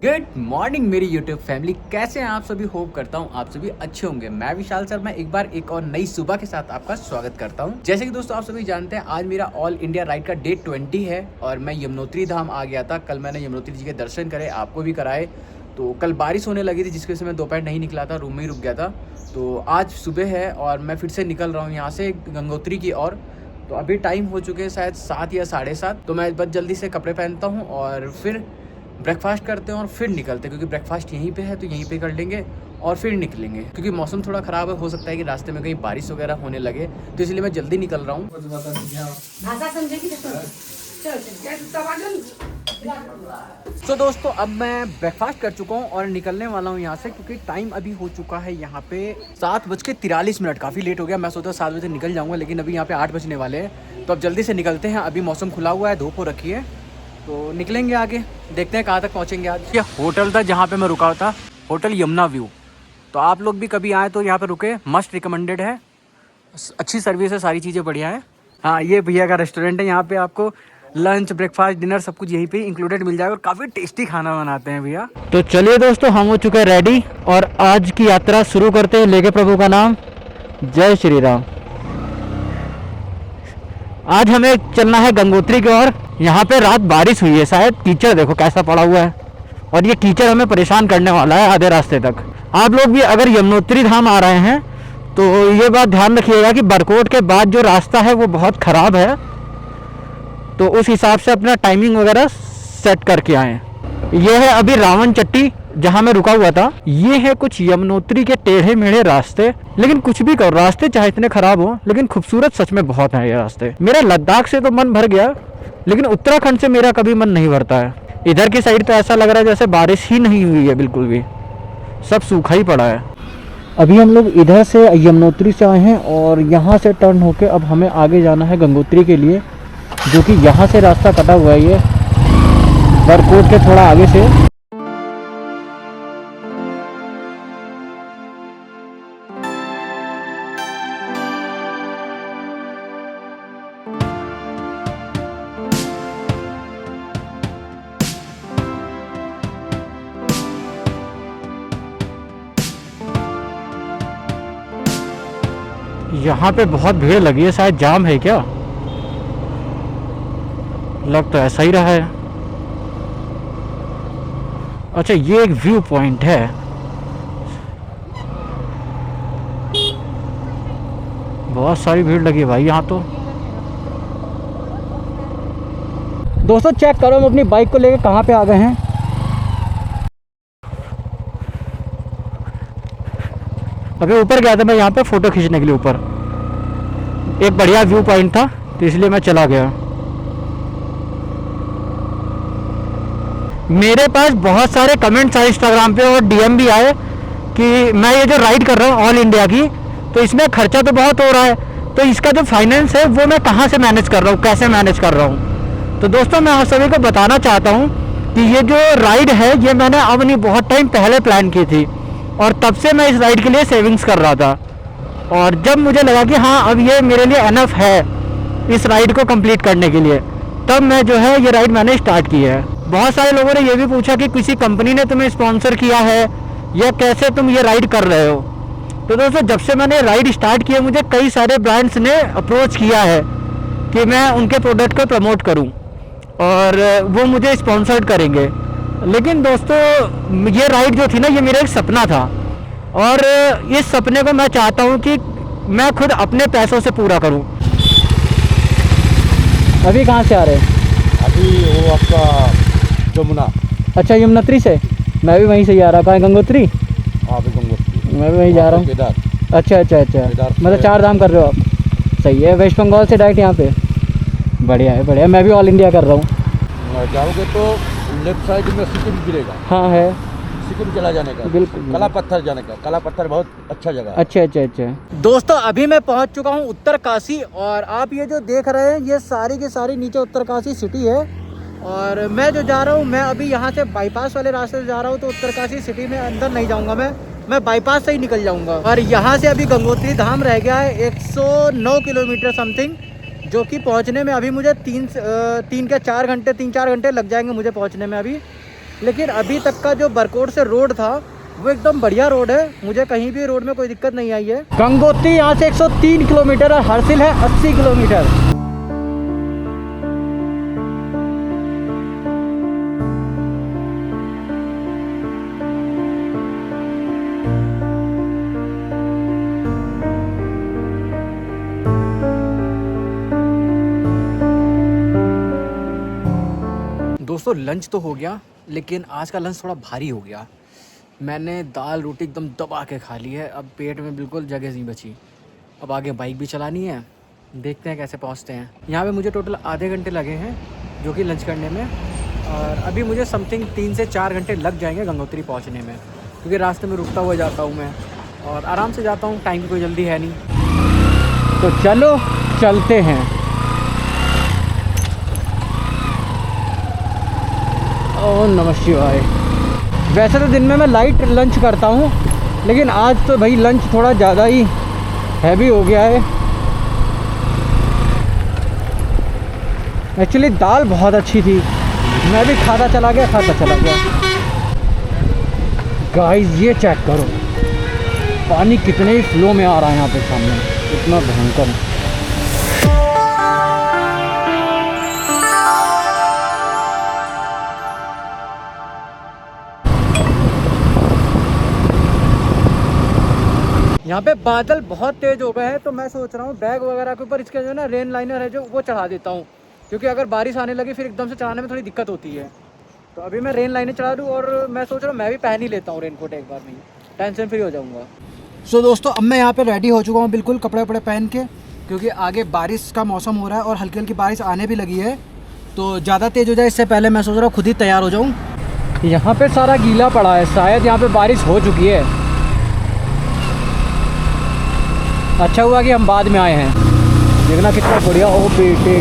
Good morning मेरी YouTube family, कैसे हैं आप सभी। होप करता हूं आप सभी अच्छे होंगे। मैं विशाल सर, मैं एक बार एक और नई सुबह के साथ आपका स्वागत करता हूं। जैसे कि दोस्तों आप सभी जानते हैं, आज मेरा ऑल इंडिया राइड का डे 20 है और मैं यमुनोत्री धाम आ गया था। कल मैंने यमुनोत्री जी के दर्शन करे, आपको भी कराए। तो कल बारिश होने लगी थी जिसकी वजह से मैं दोपहर नहीं निकला था, रूम में ही रुक गया था। तो आज सुबह है और मैं फिर से निकल रहा हूँ यहाँ से गंगोत्री की ओर। तो अभी टाइम हो चुके हैं शायद 7 या 7:30। तो मैं बस जल्दी से कपड़े पहनता हूँ और फिर ब्रेकफास्ट करते हैं और फिर निकलते हैं, क्योंकि ब्रेकफास्ट यहीं पे है तो यहीं पे कर लेंगे और फिर निकलेंगे। क्योंकि मौसम थोड़ा ख़राब है, हो सकता है कि रास्ते में कहीं बारिश वगैरह होने लगे, तो इसलिए मैं जल्दी निकल रहा हूँ। तो दोस्तों अब मैं ब्रेकफास्ट कर चुका हूँ और निकलने वाला हूँ यहाँ से, क्योंकि टाइम अभी हो चुका है यहाँ पे 7:43। काफ़ी लेट हो गया। मैं सोचा 7 बजे निकल जाऊँगा, लेकिन अभी यहाँ पे 8 बजने वाले हैं। तो अब जल्दी से निकलते हैं। अभी मौसम खुला हुआ है, धूप हो रखी है, तो निकलेंगे आगे, देखते हैं कहाँ तक पहुँचेंगे आज। ये होटल था जहाँ पे मैं रुका था, होटल यमुना व्यू। तो आप लोग भी कभी आए तो यहाँ पे रुके, मस्ट रिकमेंडेड है, अच्छी सर्विस है, सारी चीज़ें बढ़िया है। हाँ, ये भैया का रेस्टोरेंट है। यहाँ पे आपको लंच, ब्रेकफास्ट, डिनर सब कुछ यहीं पे इंक्लूडेड मिल जाएगा और काफ़ी टेस्टी खाना बनाते हैं भैया। तो चलिए दोस्तों, हम हो चुके हैं रेडी और आज की यात्रा शुरू करते हैं लेके प्रभु का नाम। जय श्री राम। आज हमें चलना है गंगोत्री की ओर। यहाँ पे रात बारिश हुई है, शायद कीचड़ देखो कैसा पड़ा हुआ है, और ये कीचड़ हमें परेशान करने वाला है आधे रास्ते तक। आप लोग भी अगर यमुनोत्री धाम आ रहे हैं तो ये बात ध्यान रखिएगा कि बरकोट के बाद जो रास्ता है वो बहुत ख़राब है, तो उस हिसाब से अपना टाइमिंग वगैरह सेट करके आएँ। ये है अभी रावण चट्टी जहाँ मैं रुका हुआ था। ये है कुछ यमुनोत्री के टेढ़े मेढ़े रास्ते, लेकिन कुछ भी करो, रास्ते चाहे इतने खराब हो लेकिन खूबसूरत सच में बहुत हैं ये रास्ते। मेरा लद्दाख से तो मन भर गया, लेकिन उत्तराखंड से मेरा कभी मन नहीं भरता है। इधर की साइड तो ऐसा लग रहा है जैसे बारिश ही नहीं हुई है, बिल्कुल भी सब सूखा ही पड़ा है। अभी हम लोग इधर से यमुनोत्री से आए हैं और यहाँ से टर्न होके अब हमें आगे जाना है गंगोत्री के लिए, जो कि यहाँ से रास्ता कटा हुआ है, ये बरकोट के थोड़ा आगे से। यहाँ पे बहुत भीड़ लगी है, शायद जाम है क्या, लग तो ऐसा ही रहा है। अच्छा, ये एक व्यू पॉइंट है। बहुत सारी भीड़ लगी है भाई यहाँ तो। दोस्तों चेक करो हम अपनी बाइक को लेकर कहाँ पे आ गए हैं। अभी ऊपर गया था मैं यहाँ पे फ़ोटो खींचने के लिए, ऊपर एक बढ़िया व्यू पॉइंट था तो इसलिए मैं चला गया। मेरे पास बहुत सारे कमेंट्स आए इंस्टाग्राम पे और डीएम भी आए कि मैं ये जो राइड कर रहा हूँ ऑल इंडिया की, तो इसमें खर्चा तो बहुत हो रहा है, तो इसका जो फाइनेंस है वो मैं कहाँ से मैनेज कर रहा हूँ, कैसे मैनेज कर रहा हूँ। तो दोस्तों मैं आप सभी को बताना चाहता हूँ कि ये जो राइड है ये मैंने अब नहीं, बहुत टाइम पहले प्लान की थी और तब से मैं इस राइड के लिए सेविंग्स कर रहा था। और जब मुझे लगा कि हाँ अब ये मेरे लिए एनफ है इस राइड को कंप्लीट करने के लिए, तब मैं जो है ये राइड मैंने स्टार्ट की है। बहुत सारे लोगों ने ये भी पूछा कि किसी कंपनी ने तुम्हें स्पॉन्सर किया है या कैसे तुम ये राइड कर रहे हो। तो दोस्तों जब से मैंने राइड स्टार्ट किया मुझे कई सारे ब्रांड्स ने अप्रोच किया है कि मैं उनके प्रोडक्ट को प्रमोट करूं और वो मुझे स्पॉन्सर्ड करेंगे। लेकिन दोस्तों ये राइड जो थी ना, ये मेरा एक सपना था और इस सपने को मैं चाहता हूँ कि मैं खुद अपने पैसों से पूरा करूँ। अभी कहाँ से आ रहे हैं? अभी वो आपका जमुना। अच्छा, यमुनोत्री से। मैं भी वहीं से ही आ रहा। कहाँ, गंगोत्री? हाँ भी गंगोत्री, मैं भी वहीं जा रहा हूँ। केदार। अच्छा, मतलब 4 धाम कर रहे हो आप। सही है। वेस्ट बंगाल से डायरेक्ट यहाँ पे? बढ़िया है, बढ़िया। मैं भी ऑल इंडिया कर रहा हूँ। जाओगे तो लेफ्ट साइड में सिक्किम गिरेगा। हाँ है, सिक्किम चला जाने का, बिल्कुल। कला पत्थर जाने का। कला पत्थर बहुत अच्छा जगह है। अच्छा। दोस्तों अभी मैं पहुंच चुका हूं उत्तरकाशी, और आप ये जो देख रहे हैं ये सारी की सारी नीचे उत्तरकाशी सिटी है। और मैं जो जा रहा हूं, मैं अभी यहाँ से बाईपास वाले रास्ते से जा रहा हूं, तो उत्तरकाशी सिटी में अंदर नहीं जाऊंगा, मैं बाईपास से ही निकल जाऊंगा। और यहाँ से अभी गंगोत्री धाम रह गया है 109 किलोमीटर समथिंग, जो कि पहुँचने में अभी मुझे 3 के 4 घंटे 3-4 घंटे लग जाएंगे मुझे पहुँचने में अभी। लेकिन अभी तक का जो बरकोट से रोड था वो एकदम बढ़िया रोड है, मुझे कहीं भी रोड में कोई दिक्कत नहीं आई है। गंगोत्री यहाँ से 103 किलोमीटर और हर्सिल है 80 किलोमीटर। दोस्तों लंच तो हो गया, लेकिन आज का लंच थोड़ा भारी हो गया। मैंने दाल रोटी एकदम दबा के खा ली है, अब पेट में बिल्कुल जगह नहीं बची। अब आगे बाइक भी चलानी है, देखते हैं कैसे पहुंचते हैं। यहाँ पे मुझे टोटल आधे घंटे लगे हैं जो कि लंच करने में, और अभी मुझे समथिंग 3 से 4 घंटे लग जाएंगे गंगोत्री पहुँचने में, क्योंकि रास्ते में रुकता हुआ जाता हूँ मैं और आराम से जाता हूँ, टाइम की कोई जल्दी है नहीं। तो चलो चलते हैं। ओह नमः शिवाय। वैसे तो दिन में मैं लाइट लंच करता हूँ, लेकिन आज तो भाई लंच थोड़ा ज़्यादा ही हैवी हो गया है। एक्चुअली दाल बहुत अच्छी थी, मैं भी खाता चला गया। गाइस ये चेक करो, पानी कितने ही फ्लो में आ रहा है यहाँ पे सामने, इतना भयंकर है। यहाँ पे बादल बहुत तेज हो गए हैं, तो मैं सोच रहा हूँ बैग वगैरह के ऊपर इसके जो ना रेन लाइनर है जो वो चढ़ा देता हूँ, क्योंकि अगर बारिश आने लगी फिर एकदम से चढ़ाने में थोड़ी दिक्कत होती है। तो अभी मैं रेन लाइनर चढ़ा दूँ, और मैं सोच रहा हूँ मैं भी पहन ही लेता हूँ रेनकोट एक बार में, टेंशन फ्री हो जाऊँगा। सो दोस्तों अब मैं यहाँ पे रेडी हो चुका हूँ बिल्कुल कपड़े वपड़े पहन के, क्योंकि आगे बारिश का मौसम हो रहा है और हल्की हल्की बारिश आने भी लगी है। तो ज़्यादा तेज़ हो जाए इससे पहले मैं सोच रहा हूँ खुद ही तैयार हो जाऊँ। यहाँ पे सारा गीला पड़ा है, शायद यहाँ पे बारिश हो चुकी है। अच्छा हुआ कि हम बाद में आए हैं, देखना कितना बढ़िया। ओ बेटे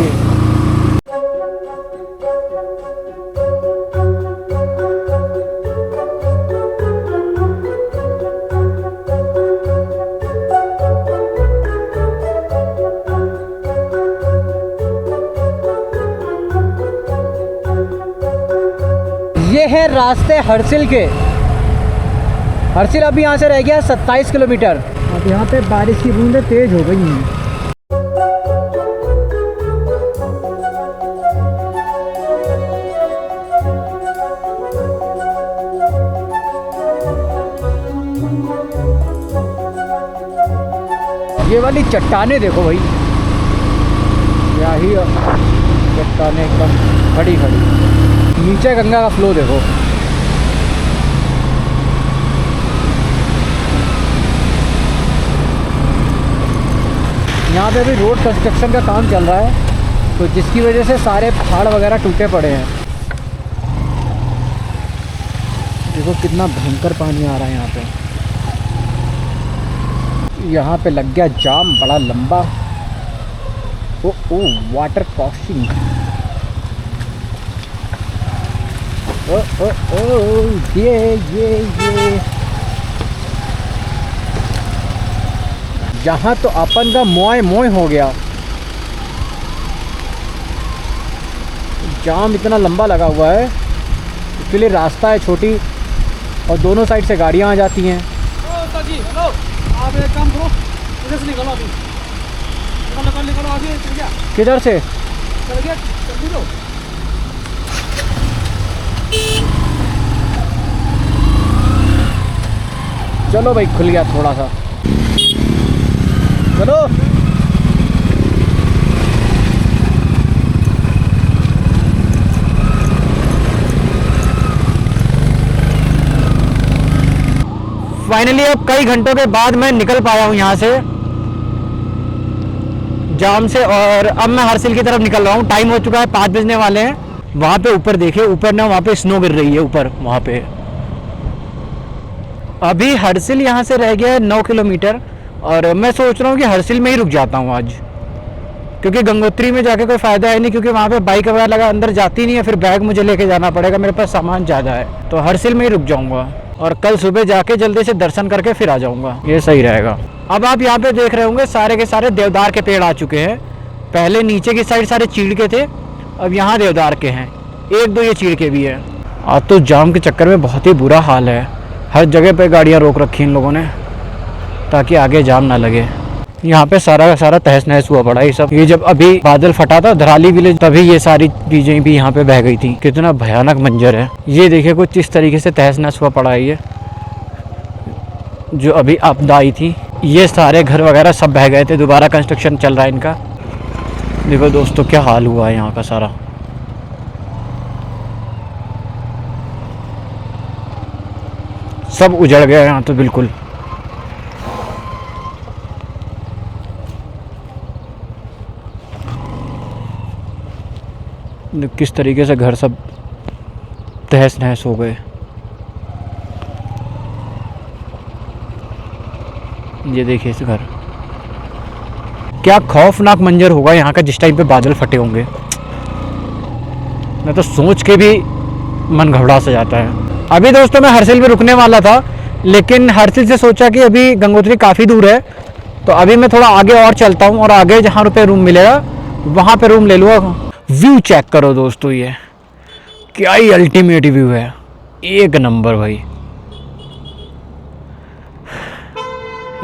ये है रास्ते हर्सिल के। हर्सिल अभी यहाँ से रह गया 27 किलोमीटर। अब यहाँ पे बारिश की बूंदें तेज हो गई हैं। ये वाली चट्टानें देखो भाई, क्या ही चट्टानें एकदम खड़ी खड़ी। नीचे गंगा का फ्लो देखो। यहाँ पे भी रोड कंस्ट्रक्शन का काम चल रहा है, तो जिसकी वजह से सारे पहाड़ वगैरह टूटे पड़े हैं। देखो कितना भयंकर पानी आ रहा है यहाँ पे। यहाँ पे लग गया जाम बड़ा लंबा। ओ वाटर क्रॉसिंग। ये यहाँ तो अपन का मोय हो गया। जाम इतना लंबा लगा हुआ है, इसके लिए रास्ता है छोटी और दोनों साइड से गाड़ियाँ आ जाती हैं। हेलो, आप एक काम करो, इधर से निकलो अभी। निकलो आगे। किधर से? चल गया, जल्दी लो। चलो भाई, खुल गया थोड़ा सा। चलो फाइनली अब कई घंटों के बाद मैं निकल पाया हूँ यहाँ से जाम से, और अब मैं हर्सिल की तरफ निकल रहा हूँ। टाइम हो चुका है, 5 बजने वाले हैं। वहाँ पे ऊपर देखिए, ऊपर ना वहाँ पे स्नो गिर रही है ऊपर वहाँ पे। अभी हर्सिल यहाँ से रह गया है 9 किलोमीटर, और मैं सोच रहा हूँ कि हर्सिल में ही रुक जाता हूँ आज, क्योंकि गंगोत्री में जाके कोई फ़ायदा है नहीं, क्योंकि वहाँ पे बाइक वगैरह लगा अंदर जाती नहीं है, फिर बैग मुझे लेके जाना पड़ेगा, मेरे पास सामान ज़्यादा है। तो हर्सिल में ही रुक जाऊँगा और कल सुबह जाके जल्दी से दर्शन करके फिर आ जाऊँगा, ये सही रहेगा। अब आप यहाँ पे देख रहे होंगे सारे के सारे देवदार के पेड़ आ चुके हैं। पहले नीचे की साइड सारे चीड़ के थे, अब यहाँ देवदार के हैं, 1-2 ये चीड़ के भी है। आज तो जाम के चक्कर में बहुत ही बुरा हाल है, हर जगह पे गाड़ियाँ रोक रखी इन लोगों ने ताकि आगे जाम ना लगे। यहाँ पे सारा का सारा तहस नहस हुआ पड़ा ये सब। ये जब अभी बादल फटा था धराली विलेज, तभी ये सारी चीजें भी यहाँ पे बह गई थी। कितना भयानक मंजर है ये, देखिए कुछ इस तरीके से तहस नहस हुआ पड़ा है ये जो अभी आपदा आई थी। ये सारे घर वगैरह सब बह गए थे, दोबारा कंस्ट्रक्शन चल रहा है इनका। देखो दोस्तों क्या हाल हुआ है यहाँ का सारा। सब उजड़ गया यहाँ तो बिल्कुल। किस तरीके से घर सब तहस नहस हो गए। ये देखिए इस घर, क्या खौफनाक मंजर होगा यहाँ का जिस टाइम पे बादल फटे होंगे। मैं तो सोच के भी मन घबरा सा जाता है। अभी दोस्तों मैं हर्सिल में रुकने वाला था, लेकिन हर्सिल से सोचा कि अभी गंगोत्री काफ़ी दूर है, तो अभी मैं थोड़ा आगे और चलता हूँ और आगे जहाँ रुपये रूम मिलेगा वहाँ पे रूम ले लूँगा। व्यू चेक करो दोस्तों, ये क्या ही अल्टीमेट व्यू है, एक नंबर भाई।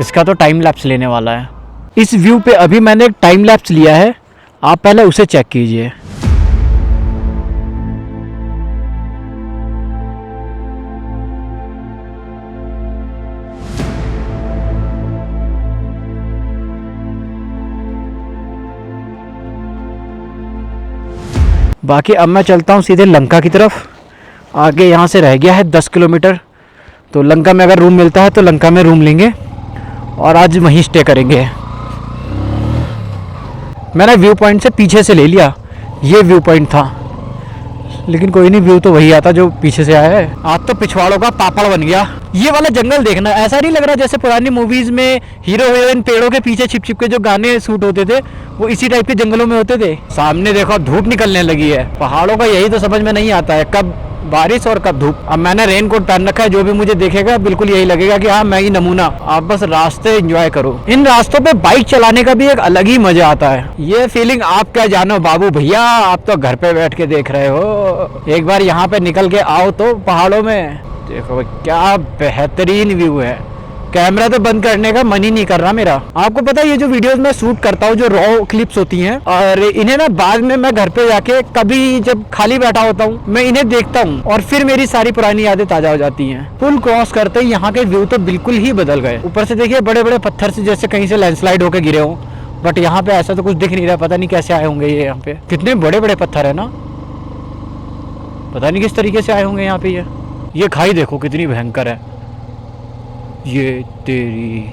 इसका तो टाइम लैप्स लेने वाला है। इस व्यू पे अभी मैंने एक टाइम लैप्स लिया है, आप पहले उसे चेक कीजिए। बाकी अब मैं चलता हूँ सीधे लंका की तरफ। आगे यहाँ से रह गया है 10 किलोमीटर, तो लंका में अगर रूम मिलता है तो लंका में रूम लेंगे और आज वहीं स्टे करेंगे। मैंने व्यू पॉइंट से पीछे से ले लिया, ये व्यू पॉइंट था, लेकिन कोई नहीं, व्यू तो वही आता जो पीछे से आया है। आज तो पिछवाड़ों का पापड़ बन गया। ये वाला जंगल देखना, ऐसा नहीं लग रहा जैसे पुरानी मूवीज में हीरो हीरोइन पेड़ों के पीछे छिप छिप के जो गाने शूट होते थे वो इसी टाइप के जंगलों में होते थे। सामने देखो धूप निकलने लगी है। पहाड़ों का यही तो समझ में नहीं आता है, कब बारिश और कब धूप। अब मैंने रेन कोट पहन रखा है, जो भी मुझे देखेगा बिल्कुल यही लगेगा कि हाँ मैं ही नमूना। आप बस रास्ते एंजॉय करो। इन रास्तों पे बाइक चलाने का भी एक अलग ही मजा आता है। ये फीलिंग आप क्या जानो बाबू भैया, आप तो घर पे बैठ के देख रहे हो, एक बार यहाँ पे निकल के आओ तो पहाड़ों में। देखो क्या बेहतरीन व्यू है। कैमरा तो बंद करने का मन ही नहीं कर रहा मेरा। आपको पता है ये जो वीडियोस मैं शूट करता हूँ, जो रॉ क्लिप्स होती हैं, और इन्हें ना बाद में मैं घर पे जाके कभी जब खाली बैठा होता हूँ मैं इन्हें देखता हूँ और फिर मेरी सारी पुरानी यादें ताजा हो जाती हैं। पुल क्रॉस करते ही यहाँ के व्यू तो बिल्कुल ही बदल गए। ऊपर से देखिए बड़े बड़े पत्थर से जैसे कहीं से लैंडस्लाइड होकर गिरे हों, बट यहाँ पे ऐसा तो कुछ दिख नहीं रहा। पता नहीं कैसे आए होंगे ये, यहाँ पे कितने बड़े बड़े पत्थर है ना, पता नहीं किस तरीके से आए होंगे यहाँ पे। ये खाई देखो कितनी भयंकर है। ये तेरी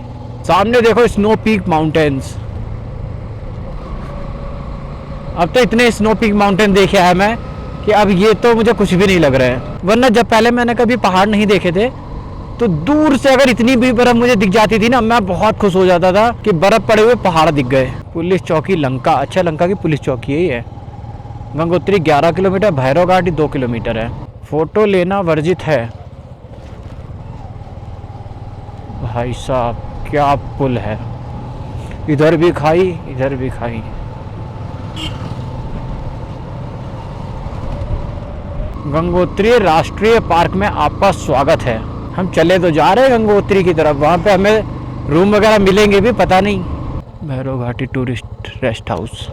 सामने देखो स्नो पीक माउंटेन्स। अब तो इतने स्नो पीक माउंटेन देखे है मैं कि अब ये तो मुझे कुछ भी नहीं लग रहा है। वरना जब पहले मैंने कभी पहाड़ नहीं देखे थे तो दूर से अगर इतनी भी बर्फ मुझे दिख जाती थी ना, मैं बहुत खुश हो जाता था कि बर्फ पड़े हुए पहाड़ दिख गए। पुलिस चौकी लंका, अच्छा लंका की पुलिस चौकी यही है। गंगोत्री 11 किलोमीटर, भैरव घाटी 2 किलोमीटर है। फोटो लेना वर्जित है। भाई साहब क्या पुल है, इधर भी खाई इधर भी खाई। गंगोत्री राष्ट्रीय पार्क में आपका स्वागत है। हम चले तो जा रहे हैं गंगोत्री की तरफ, वहाँ पे हमें रूम वगैरह मिलेंगे भी पता नहीं। भैरव घाटी tourist rest house,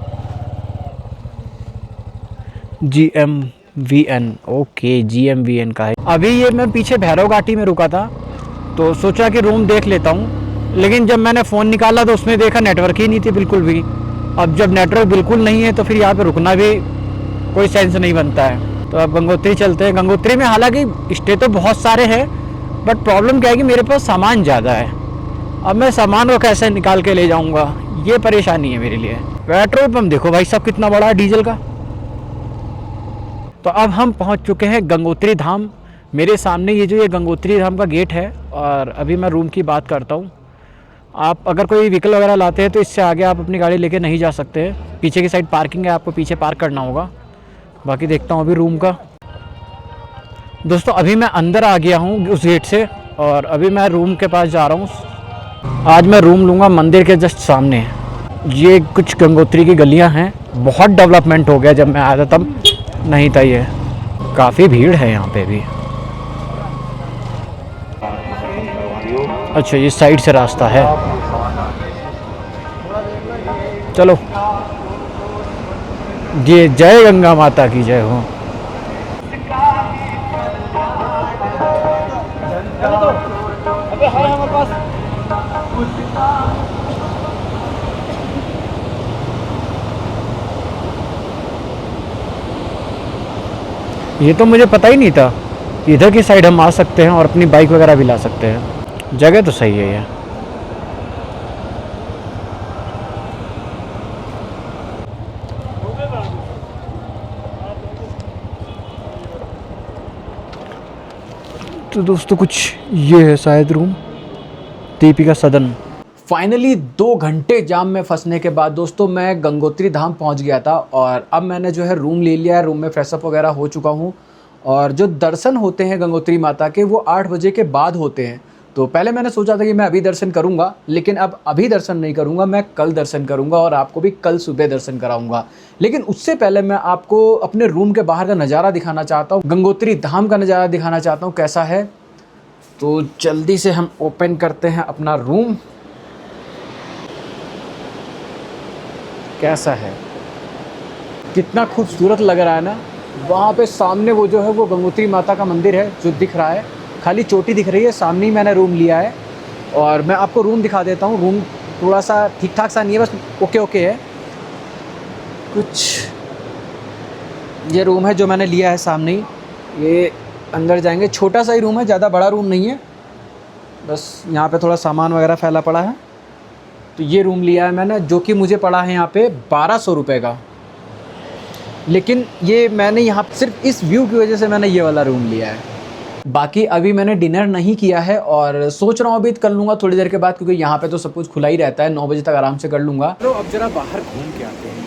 GMVN, okay GMVN का है। अभी ये मैं पीछे भैरव घाटी में रुका था तो सोचा कि रूम देख लेता हूँ, लेकिन जब मैंने फ़ोन निकाला तो उसमें देखा नेटवर्क ही नहीं थी बिल्कुल भी। अब जब नेटवर्क बिल्कुल नहीं है तो फिर यहाँ पे रुकना भी कोई सेंस नहीं बनता है। तो अब गंगोत्री चलते हैं। गंगोत्री में हालांकि स्टे तो बहुत सारे हैं, बट प्रॉब्लम क्या है कि मेरे पास सामान ज़्यादा है। अब मैं सामान को कैसे निकाल के ले जाऊँगा, ये परेशानी है मेरे लिए। पेट्रोल पम्प देखो भाई साहब कितना बड़ा है डीजल का। तो अब हम पहुँच चुके हैं गंगोत्री धाम। मेरे सामने ये गंगोत्री धाम का गेट है और अभी मैं रूम की बात करता हूँ। आप अगर कोई व्हीकल वगैरह लाते हैं तो इससे आगे आप अपनी गाड़ी लेके नहीं जा सकते हैं। पीछे की साइड पार्किंग है, आपको पीछे पार्क करना होगा। बाकी देखता हूँ अभी रूम का। दोस्तों अभी मैं अंदर आ गया हूँ उस गेट से और अभी मैं रूम के पास जा रहा हूँ। आज मैं रूम लूँगा मंदिर के जस्ट सामने। ये कुछ गंगोत्री की गलियाँ हैं, बहुत डेवलपमेंट हो गया, जब मैं आया था तब नहीं था ये। काफ़ी भीड़ है यहाँ पे भी। अच्छा, ये साइड से रास्ता है। चलो, ये जय गंगा माता की जय हो। ये तो मुझे पता ही नहीं था कि इधर की साइड हम आ सकते हैं और अपनी बाइक वगैरह भी ला सकते हैं। जगह तो सही है ये। तो दोस्तों कुछ ये है शायद रूम, दीपिका सदन। फाइनली 2 घंटे जाम में फंसने के बाद दोस्तों मैं गंगोत्री धाम पहुंच गया था और अब मैंने जो है रूम ले लिया है। रूम में फ्रेशअप वगैरह हो चुका हूं और जो दर्शन होते हैं गंगोत्री माता के वो 8 बजे के बाद होते हैं। तो पहले मैंने सोचा था कि मैं अभी दर्शन करूंगा, लेकिन अब अभी दर्शन नहीं करूंगा, मैं कल दर्शन करूंगा और आपको भी कल सुबह दर्शन कराऊंगा। लेकिन उससे पहले मैं आपको अपने रूम के बाहर का नज़ारा दिखाना चाहता हूँ, गंगोत्री धाम का नज़ारा दिखाना चाहता हूँ कैसा है। तो जल्दी से हम ओपन करते हैं अपना रूम। कैसा है, कितना खूबसूरत लग रहा है ना। वहाँ पे सामने वो जो है वो गंगोत्री माता का मंदिर है जो दिख रहा है, खाली चोटी दिख रही है। सामने ही मैंने रूम लिया है और मैं आपको रूम दिखा देता हूँ। रूम थोड़ा सा ठीक ठाक सा नहीं है, बस ओके ओके है कुछ। ये रूम है जो मैंने लिया है सामने ही। ये अंदर जाएंगे, छोटा सा ही रूम है, ज़्यादा बड़ा रूम नहीं है, बस यहाँ पे थोड़ा सामान वगैरह फैला पड़ा है। तो ये रूम लिया है मैंने, जो कि मुझे पड़ा है यहाँ पे 1200 रुपये का। लेकिन ये मैंने यहाँ सिर्फ इस व्यू की वजह से मैंने ये वाला रूम लिया है। बाकी अभी मैंने डिनर नहीं किया है और सोच रहा हूँ अभी कर लूँगा थोड़ी देर के बाद, क्योंकि यहाँ पे तो सब कुछ खुला ही रहता है। 9 बजे तक आराम से कर लूँगा। तो अब ज़रा बाहर घूम के आते हैं,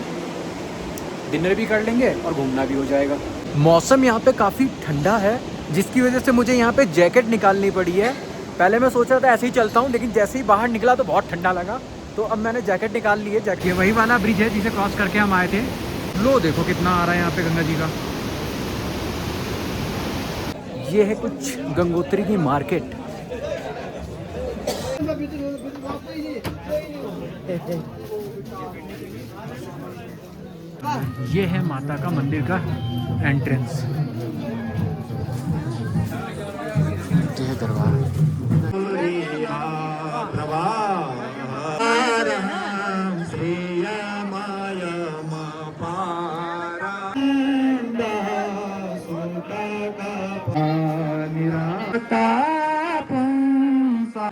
डिनर भी कर लेंगे और घूमना भी हो जाएगा। मौसम यहाँ पे काफ़ी ठंडा है, जिसकी वजह से मुझे यहाँ पे जैकेट निकालनी पड़ी है। पहले मैं सोच रहा था ऐसे ही चलता हूँ, लेकिन जैसे ही बाहर निकला तो बहुत ठंडा लगा, तो अब मैंने जैकेट निकाल ली है। जैकेट वही वाला ब्रिज है जिसे क्रॉस करके हम आए थे। लो देखो कितना आ रहा है यहाँ पे गंगा जी का। ये है कुछ गंगोत्री की मार्केट। ये है माता का मंदिर का एंट्रेंस। ये है दरबार।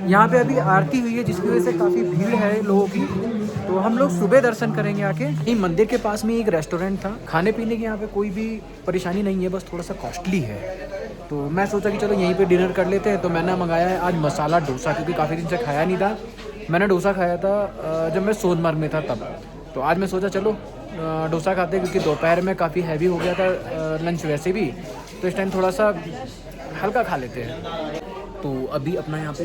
यहाँ पे अभी आरती हुई है, जिसकी वजह से काफ़ी भीड़ है लोगों की। तो हम लोग सुबह दर्शन करेंगे आके। ये मंदिर के पास में एक रेस्टोरेंट था, खाने पीने की यहाँ पे कोई भी परेशानी नहीं है, बस थोड़ा सा कॉस्टली है। तो मैं सोचा कि चलो यहीं पे डिनर कर लेते हैं। तो मैंने मंगाया है आज मसाला डोसा, क्योंकि काफ़ी दिन से खाया नहीं था। मैंने डोसा खाया था जब मैं सोनमर्ग में था तब। तो आज मैं सोचा चलो डोसा खाते हैं, क्योंकि दोपहर में काफ़ी हैवी हो गया था लंच वैसे भी, तो इस टाइम थोड़ा सा हल्का खा लेते हैं। तो अभी अपना यहाँ पे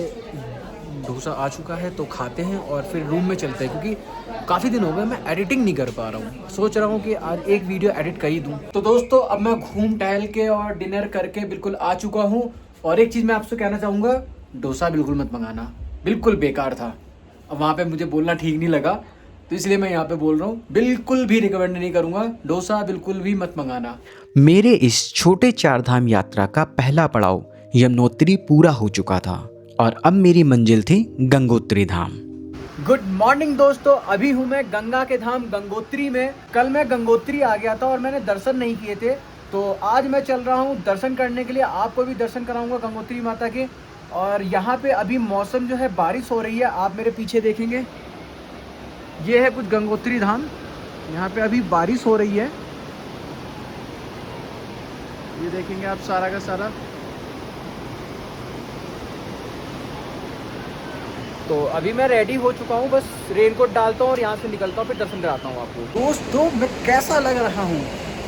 डोसा आ चुका है, तो खाते हैं और फिर रूम में चलते हैं, क्योंकि काफ़ी दिन हो गए मैं एडिटिंग नहीं कर पा रहा हूँ। सोच रहा हूँ कि आज एक वीडियो एडिट कर ही दूँ। तो दोस्तों अब मैं घूम टहल के और डिनर करके बिल्कुल आ चुका हूँ। और एक चीज़ मैं आपसे कहना चाहूँगा, डोसा बिल्कुल मत मंगाना, बिल्कुल बेकार था। अब वहाँ पे मुझे बोलना ठीक नहीं लगा, तो इसलिए मैं यहाँ पे बोल रहा हूँ, बिल्कुल भी रिकमेंड नहीं करूँगा, डोसा बिल्कुल भी मत मंगाना। मेरे इस छोटे 4 धाम यात्रा का पहला पड़ाव यमुनोत्री पूरा हो चुका था और अब मेरी मंजिल थी गंगोत्री धाम। गुड मॉर्निंग दोस्तों, अभी हूँ मैं गंगा के धाम गंगोत्री में। कल मैं गंगोत्री आ गया था और मैंने दर्शन नहीं किए थे, तो आज मैं चल रहा हूँ दर्शन करने के लिए। आपको भी दर्शन कराऊंगा गंगोत्री माता के। और यहाँ पे अभी मौसम जो है बारिश हो रही है, आप मेरे पीछे देखेंगे, ये है कुछ गंगोत्री धाम। यहाँ पे अभी बारिश हो रही है, ये देखेंगे आप सारा का सारा। तो अभी मैं रेडी हो चुका हूँ, बस रेनकोट डालता हूँ और यहाँ से निकलता हूँ, फिर दर्शन कराता हूँ आपको। दोस्तों मैं कैसा लग रहा हूँ,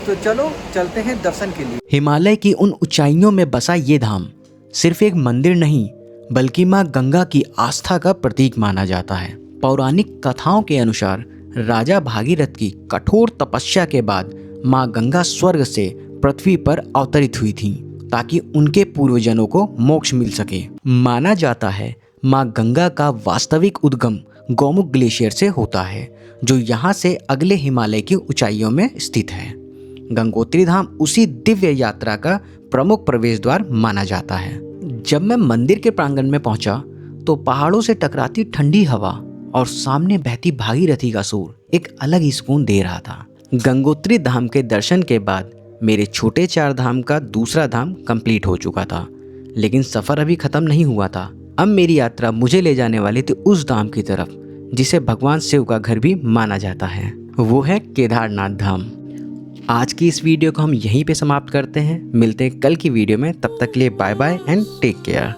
तो चलो चलते हैं दर्शन के लिए। हिमालय की उन ऊंचाइयों में बसा ये धाम सिर्फ एक मंदिर नहीं, बल्कि माँ गंगा की आस्था का प्रतीक माना जाता है। पौराणिक कथाओं के अनुसार राजा भागीरथ की कठोर तपस्या के बाद माँ गंगा स्वर्ग से पृथ्वी पर अवतरित हुई थीं ताकि उनके पूर्वजनों को मोक्ष मिल सके। माना जाता है माँ गंगा का वास्तविक उद्गम गौमुख ग्लेशियर से होता है, जो यहाँ से अगले हिमालय की ऊंचाइयों में स्थित है। गंगोत्री धाम उसी दिव्य यात्रा का प्रमुख प्रवेश द्वार माना जाता है। जब मैं मंदिर के प्रांगण में पहुंचा तो पहाड़ों से टकराती ठंडी हवा और सामने बहती भागीरथी का सूर एक अलग ही सुकून दे रहा था। गंगोत्री धाम के दर्शन के बाद मेरे छोटे 4 धाम का दूसरा धाम कंप्लीट हो चुका था, लेकिन सफ़र अभी ख़त्म नहीं हुआ था। अब मेरी यात्रा मुझे ले जाने वाली थी उस धाम की तरफ जिसे भगवान शिव का घर भी माना जाता है, वो है केदारनाथ धाम। आज की इस वीडियो को हम यहीं पे समाप्त करते हैं। मिलते हैं कल की वीडियो में, तब तक के लिए bye bye and take care.